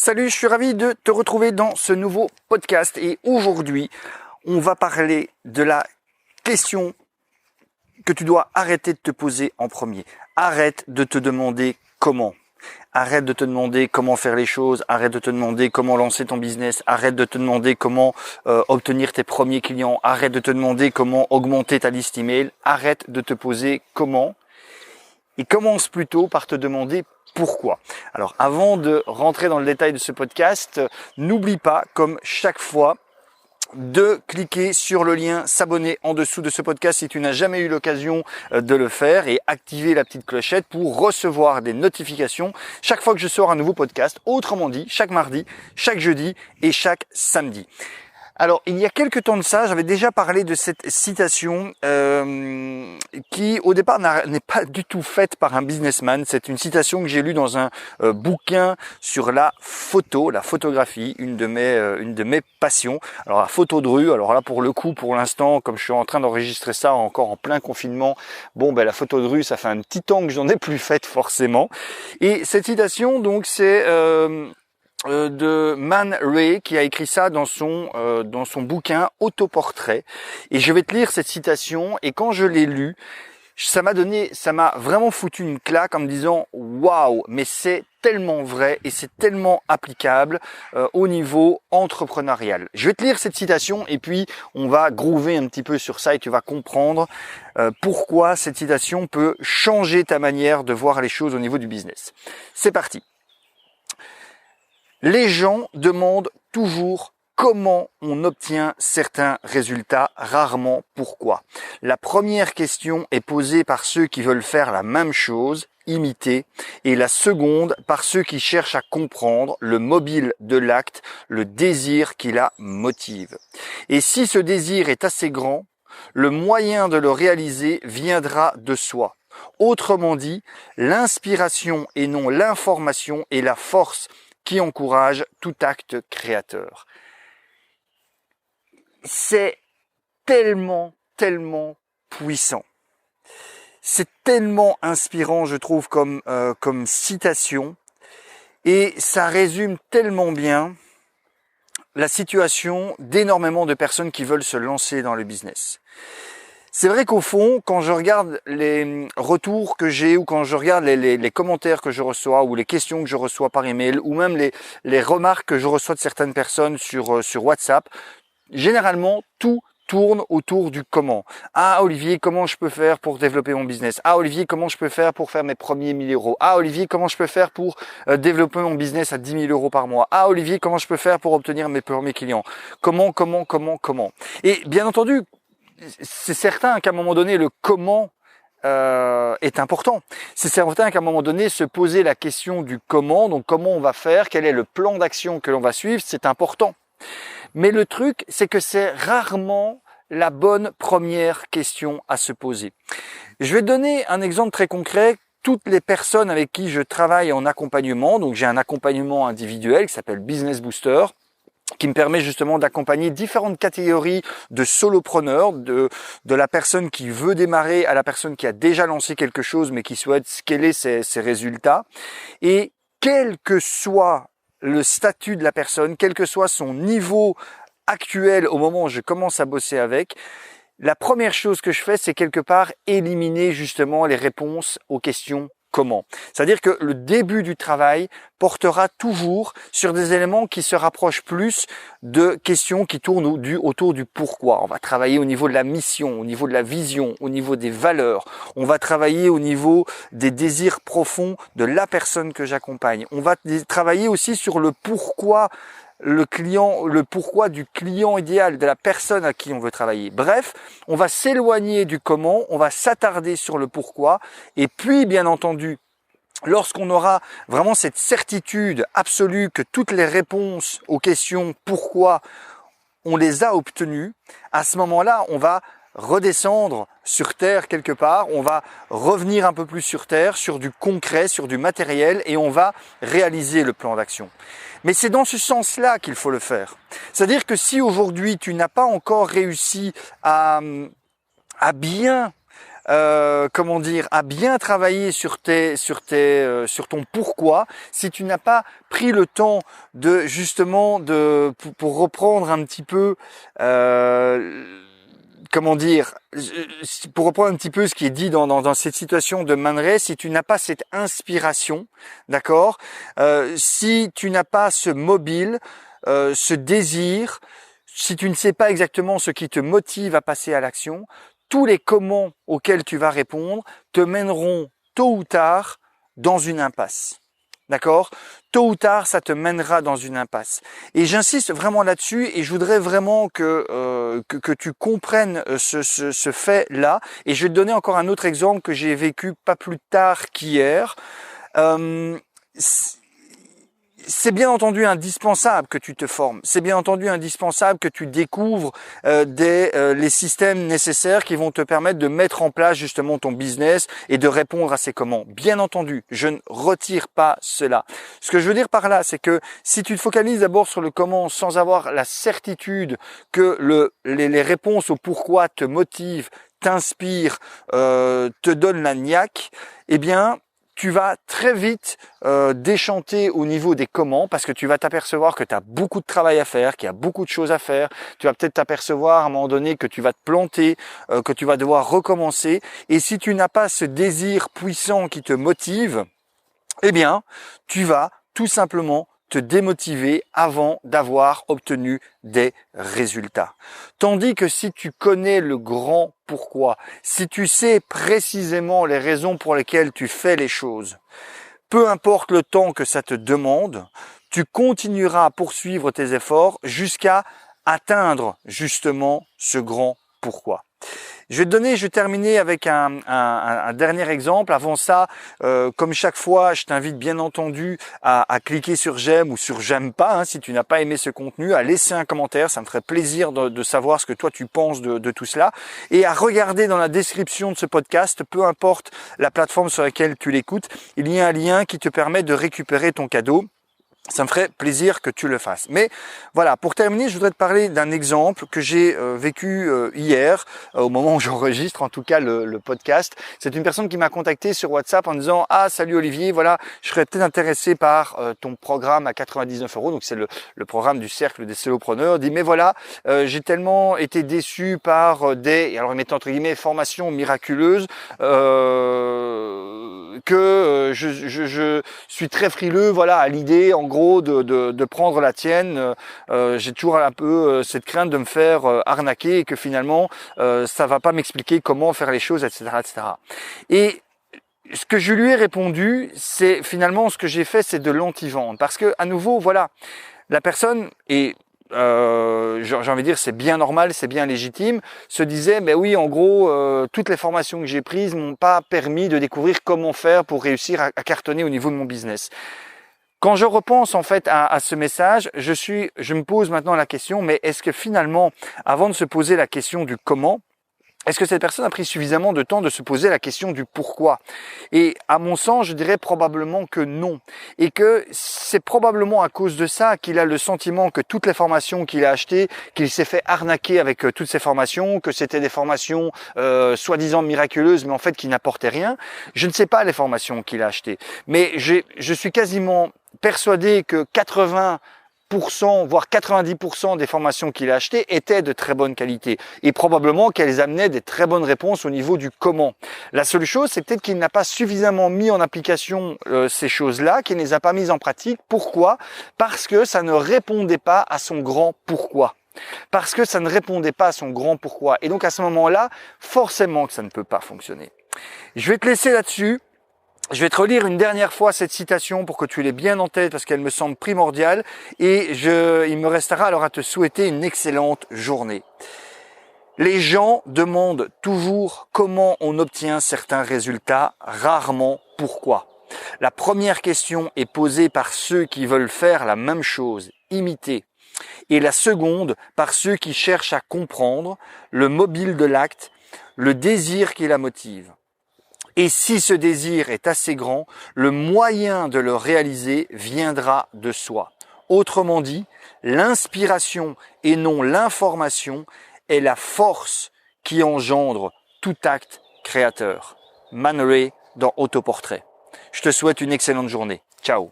Salut, je suis ravi de te retrouver dans ce nouveau podcast et aujourd'hui, on va parler de la question que tu dois arrêter de te poser en premier. Arrête de te demander comment. Arrête de te demander comment faire les choses, arrête de te demander comment lancer ton business, arrête de te demander comment obtenir tes premiers clients, arrête de te demander comment augmenter ta liste email, arrête de te poser comment et commence plutôt par te demander pourquoi. Alors avant de rentrer dans le détail de ce podcast, n'oublie pas, comme chaque fois, de cliquer sur le lien s'abonner en dessous de ce podcast si tu n'as jamais eu l'occasion de le faire et activer la petite clochette pour recevoir des notifications chaque fois que je sors un nouveau podcast, autrement dit chaque mardi, chaque jeudi et chaque samedi. Alors, il y a quelques temps de ça, j'avais déjà parlé de cette citation qui, au départ, n'est pas du tout faite par un businessman. C'est une citation que j'ai lue dans un bouquin sur la photo, la photographie, une de mes passions. Alors, la photo de rue, alors là, pour le coup, pour l'instant, comme je suis en train d'enregistrer ça encore en plein confinement, la photo de rue, ça fait un petit temps que j'en ai plus faite forcément. Et cette citation, donc, c'est de Man Ray qui a écrit ça dans son bouquin Autoportrait, et je vais te lire cette citation. Et quand je l'ai lu, ça m'a vraiment foutu une claque en me disant waouh, mais c'est tellement vrai et c'est tellement applicable au niveau entrepreneurial. Je vais te lire cette citation et puis on va groover un petit peu sur ça et tu vas comprendre pourquoi cette citation peut changer ta manière de voir les choses au niveau du business. C'est parti. Les gens demandent toujours comment on obtient certains résultats, rarement pourquoi. La première question est posée par ceux qui veulent faire la même chose, imiter, et la seconde par ceux qui cherchent à comprendre le mobile de l'acte, le désir qui la motive. Et si ce désir est assez grand, le moyen de le réaliser viendra de soi. Autrement dit, l'inspiration et non l'information est la force qui encourage tout acte créateur. C'est tellement puissant. C'est tellement inspirant, je trouve, comme citation. Et ça résume tellement bien la situation d'énormément de personnes qui veulent se lancer dans le business. C'est vrai qu'au fond, quand je regarde les retours que j'ai ou quand je regarde les commentaires que je reçois ou les questions que je reçois par email ou même les remarques que je reçois de certaines personnes sur WhatsApp, généralement tout tourne autour du comment. Ah Olivier, comment je peux faire pour développer mon business? Ah Olivier, comment je peux faire pour faire mes premiers 1000 euros? Ah Olivier, comment je peux faire pour développer mon business à 10 000 euros par mois? Ah Olivier, comment je peux faire pour obtenir mes premiers clients? Comment? Et bien entendu, c'est certain qu'à un moment donné, le comment est important. C'est certain qu'à un moment donné, se poser la question du comment, donc comment on va faire, quel est le plan d'action que l'on va suivre, c'est important. Mais le truc, c'est que c'est rarement la bonne première question à se poser. Je vais donner un exemple très concret. Toutes les personnes avec qui je travaille en accompagnement, donc j'ai un accompagnement individuel qui s'appelle Business Booster, qui me permet justement d'accompagner différentes catégories de solopreneurs, de la personne qui veut démarrer à la personne qui a déjà lancé quelque chose mais qui souhaite scaler ses résultats. Et quel que soit le statut de la personne, quel que soit son niveau actuel au moment où je commence à bosser avec, la première chose que je fais, c'est quelque part éliminer justement les réponses aux questions comment. C'est-à-dire que le début du travail portera toujours sur des éléments qui se rapprochent plus de questions qui tournent autour du pourquoi. On va travailler au niveau de la mission, au niveau de la vision, au niveau des valeurs. On va travailler au niveau des désirs profonds de la personne que j'accompagne. On va travailler aussi sur le pourquoi le pourquoi du client idéal, de la personne à qui on veut travailler. Bref, on va s'éloigner du comment, on va s'attarder sur le pourquoi, et puis bien entendu, lorsqu'on aura vraiment cette certitude absolue que toutes les réponses aux questions pourquoi on les a obtenues, à ce moment-là, on va redescendre sur terre quelque part, on va revenir un peu plus sur terre, sur du concret, sur du matériel, et on va réaliser le plan d'action. Mais c'est dans ce sens-là qu'il faut le faire. C'est-à-dire que si aujourd'hui tu n'as pas encore réussi à bien comment dire, à bien travailler sur ton pourquoi, si tu n'as pas pris le temps de justement pour reprendre un petit peu comment dire, pour reprendre un petit peu ce qui est dit dans cette situation de Man Ray, si tu n'as pas cette inspiration, d'accord, si tu n'as pas ce mobile, ce désir, si tu ne sais pas exactement ce qui te motive à passer à l'action, tous les comment auxquels tu vas répondre te mèneront tôt ou tard dans une impasse. D'accord? Tôt ou tard, ça te mènera dans une impasse. Et j'insiste vraiment là-dessus et je voudrais vraiment que tu comprennes ce fait-là. Et je vais te donner encore un autre exemple que j'ai vécu pas plus tard qu'hier. C'est bien entendu indispensable que tu te formes. C'est bien entendu indispensable que tu découvres les systèmes nécessaires qui vont te permettre de mettre en place justement ton business et de répondre à ces comment. Bien entendu, je ne retire pas cela. Ce que je veux dire par là, c'est que si tu te focalises d'abord sur le comment sans avoir la certitude que les réponses au pourquoi te motivent, t'inspirent, te donnent la niaque, eh bien, tu vas très vite déchanter au niveau des comment parce que tu vas t'apercevoir que tu as beaucoup de travail à faire, qu'il y a beaucoup de choses à faire. Tu vas peut-être t'apercevoir à un moment donné que tu vas te planter, que tu vas devoir recommencer. Et si tu n'as pas ce désir puissant qui te motive, eh bien, tu vas tout simplement te démotiver avant d'avoir obtenu des résultats. Tandis que si tu connais le grand pourquoi, si tu sais précisément les raisons pour lesquelles tu fais les choses, peu importe le temps que ça te demande, tu continueras à poursuivre tes efforts jusqu'à atteindre justement ce grand pourquoi. Je vais terminer avec un dernier exemple. Avant ça, comme chaque fois, je t'invite bien entendu à cliquer sur j'aime ou sur j'aime pas, hein, si tu n'as pas aimé ce contenu, à laisser un commentaire, ça me ferait plaisir de savoir ce que toi tu penses de tout cela, et à regarder dans la description de ce podcast, peu importe la plateforme sur laquelle tu l'écoutes, il y a un lien qui te permet de récupérer ton cadeau. Ça me ferait plaisir que tu le fasses. Mais voilà, pour terminer, je voudrais te parler d'un exemple que j'ai vécu hier, au moment où j'enregistre en tout cas le podcast. C'est une personne qui m'a contacté sur WhatsApp en disant « Ah, salut Olivier, voilà, je serais peut-être intéressé par ton programme à 99 €. » Donc c'est le programme du cercle des solopreneurs. Il dit « Mais voilà, j'ai tellement été déçu par des, alors il met entre guillemets, formations miraculeuses que je suis très frileux, voilà, à l'idée en gros de prendre la tienne. J'ai toujours un peu cette crainte de me faire arnaquer et que finalement ça va pas m'expliquer comment faire les choses, etc., etc. Et ce que je lui ai répondu, c'est finalement ce que j'ai fait, c'est de l'anti-vente, parce que à nouveau, voilà, la personne est j'ai envie de dire c'est bien normal, c'est bien légitime, se disait ben oui, en gros toutes les formations que j'ai prises m'ont pas permis de découvrir comment faire pour réussir à cartonner au niveau de mon business. Quand je repense en fait à ce message, je me pose maintenant la question, mais est-ce que finalement, avant de se poser la question du comment, est-ce que cette personne a pris suffisamment de temps de se poser la question du pourquoi? Et à mon sens, je dirais probablement que non. Et que c'est probablement à cause de ça qu'il a le sentiment que toutes les formations qu'il a achetées, qu'il s'est fait arnaquer avec toutes ces formations, que c'était des formations soi-disant miraculeuses, mais en fait qui n'apportaient rien. Je ne sais pas les formations qu'il a achetées, mais je suis quasiment persuadé que 80%, voire 90% des formations qu'il a achetées étaient de très bonne qualité et probablement qu'elles amenaient des très bonnes réponses au niveau du comment. La seule chose, c'est peut-être qu'il n'a pas suffisamment mis en application ces choses-là, qu'il ne les a pas mises en pratique. Pourquoi? Parce que ça ne répondait pas à son grand pourquoi. Parce que ça ne répondait pas à son grand pourquoi. Et donc à ce moment-là, forcément que ça ne peut pas fonctionner. Je vais te laisser là-dessus. Je vais te relire une dernière fois cette citation pour que tu l'aies bien en tête parce qu'elle me semble primordiale et il me restera alors à te souhaiter une excellente journée. Les gens demandent toujours comment on obtient certains résultats, rarement pourquoi. La première question est posée par ceux qui veulent faire la même chose, imiter. Et la seconde par ceux qui cherchent à comprendre le mobile de l'acte, le désir qui la motive. Et si ce désir est assez grand, le moyen de le réaliser viendra de soi. Autrement dit, l'inspiration et non l'information est la force qui engendre tout acte créateur. Man Ray dans Autoportrait. Je te souhaite une excellente journée. Ciao.